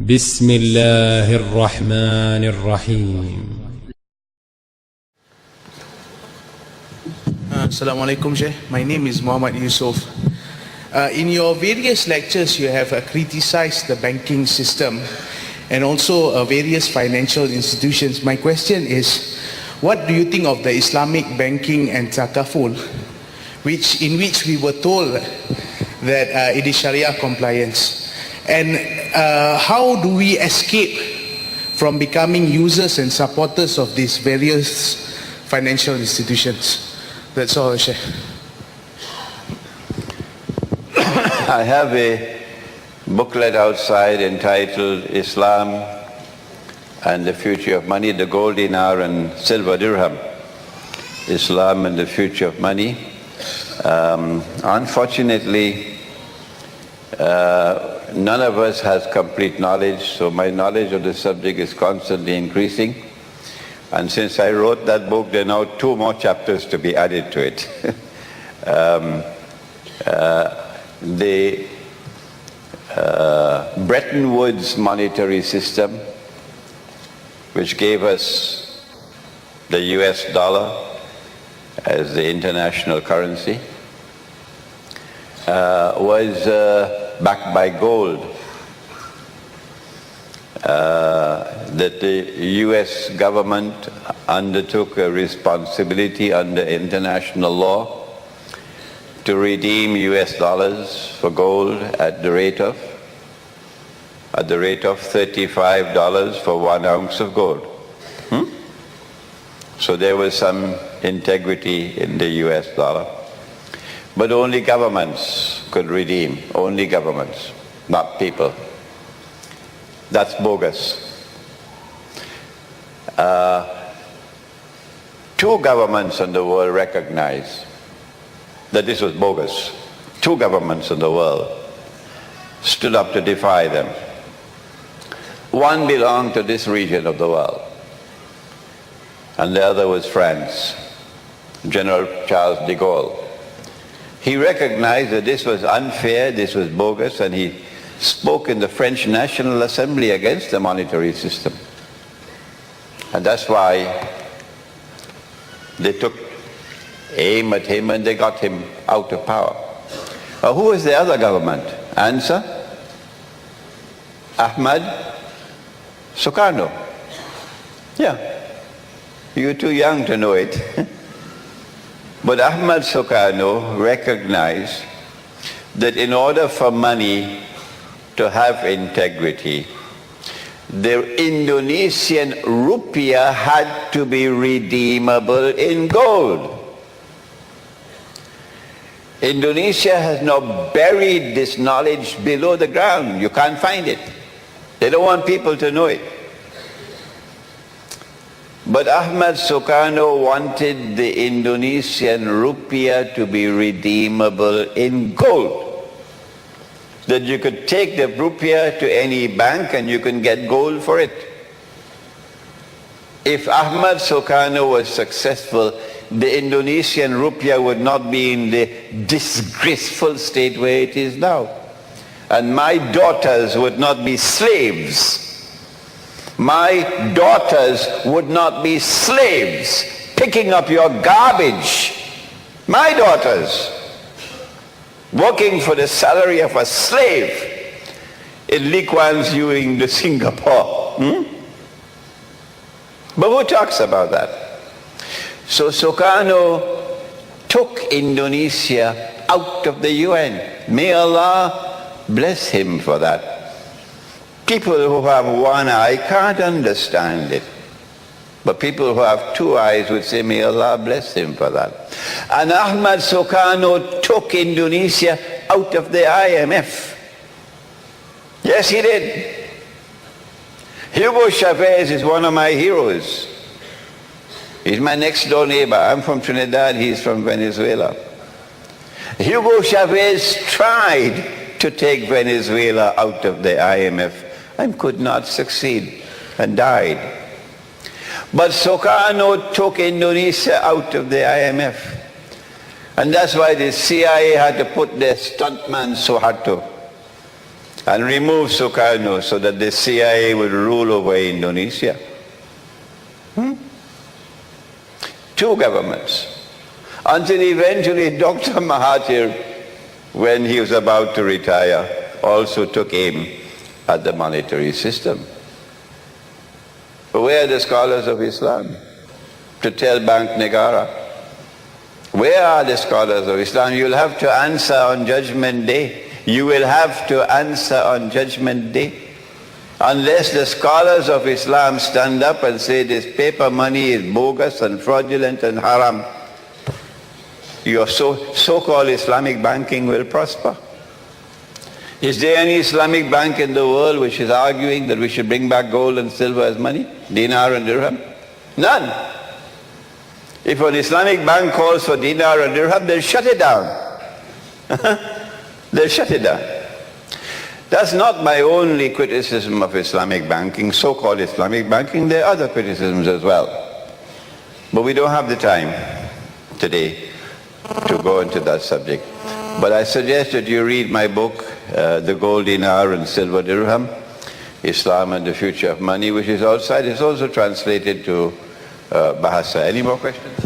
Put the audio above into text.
بسم الله الرحمن الرحيم. Assalamualaikum, Sheikh. My name is Muhammad Yusuf. In your various lectures, you have criticized the banking system and also various financial institutions. My question is, what do you think of the Islamic banking and takaful, in which we were told that it is Sharia compliance? And how do we escape from becoming users and supporters of these various financial institutions? That's all, Sheikh. I have a booklet outside entitled Islam and the Future of Money, the gold dinar and silver dirham. Islam and the Future of Money. Unfortunately, none of us has complete knowledge, so my knowledge of the subject is constantly increasing. And since I wrote that book, there are now 2 more chapters to be added to it. The Bretton Woods monetary system, which gave us the US dollar as the international currency, was backed by gold. That the US government undertook a responsibility under international law to redeem US dollars for gold at the rate of $35 for 1 ounce of gold. So there was some integrity in the US dollar. But only governments could redeem, only governments, not people. That's bogus. 2 governments in the world recognized that this was bogus. 2 governments in the world stood up to defy them. One belonged to this region of the world, and the other was France, General Charles de Gaulle. He recognized that this was unfair, this was bogus, and he spoke in the French National Assembly against the monetary system. And that's why they took aim at him and they got him out of power. Who was the other government? Answer? Ahmad Soekarno. Yeah, you're too young to know it. But Ahmad Soekarno recognized that in order for money to have integrity, the Indonesian rupiah had to be redeemable in gold. Indonesia has now buried this knowledge below the ground. You can't find it. They don't want people to know it. But Ahmad Soekarno wanted the Indonesian rupiah to be redeemable in gold. That you could take the rupiah to any bank and you can get gold for it. If Ahmad Soekarno was successful, the Indonesian rupiah would not be in the disgraceful state where it is now. And my daughters would not be slaves. My daughters would not be slaves picking up your garbage. My daughters working for the salary of a slave in Lee Kuan Yew in Singapore. But who talks about that? So Soekarno took Indonesia out of the UN. May Allah bless him for that. People who have one eye can't understand it. But people who have 2 eyes would say, may Allah bless him for that. And Ahmad Soekarno took Indonesia out of the IMF. Yes, he did. Hugo Chavez is one of my heroes. He's my next door neighbor. I'm from Trinidad, he's from Venezuela. Hugo Chavez tried to take Venezuela out of the IMF and could not succeed and died. But Soekarno took Indonesia out of the IMF. And that's why the CIA had to put their stuntman Suharto and remove Soekarno so that the CIA would rule over Indonesia. Two governments. Until eventually Dr. Mahathir, when he was about to retire, also took aim at the monetary system. But where are the scholars of Islam to tell mancanegara? Where are the scholars of Islam? You'll have to answer on Judgment Day. You will have to answer on Judgment Day. Unless the scholars of Islam stand up and say this paper money is bogus and fraudulent and haram, your so-called Islamic banking will prosper. Is there any Islamic bank in the world which is arguing that we should bring back gold and silver as money? Dinar and dirham? None. If an Islamic bank calls for dinar and dirham, they'll shut it down. They'll shut it down. That's not my only criticism of Islamic banking, so-called Islamic banking. There are other criticisms as well. But we don't have the time today to go into that subject. But I suggest that you read my book, The Gold Dinar and Silver Dirham, Islam and the Future of Money, which is outside. It's also translated to Bahasa. Any more questions?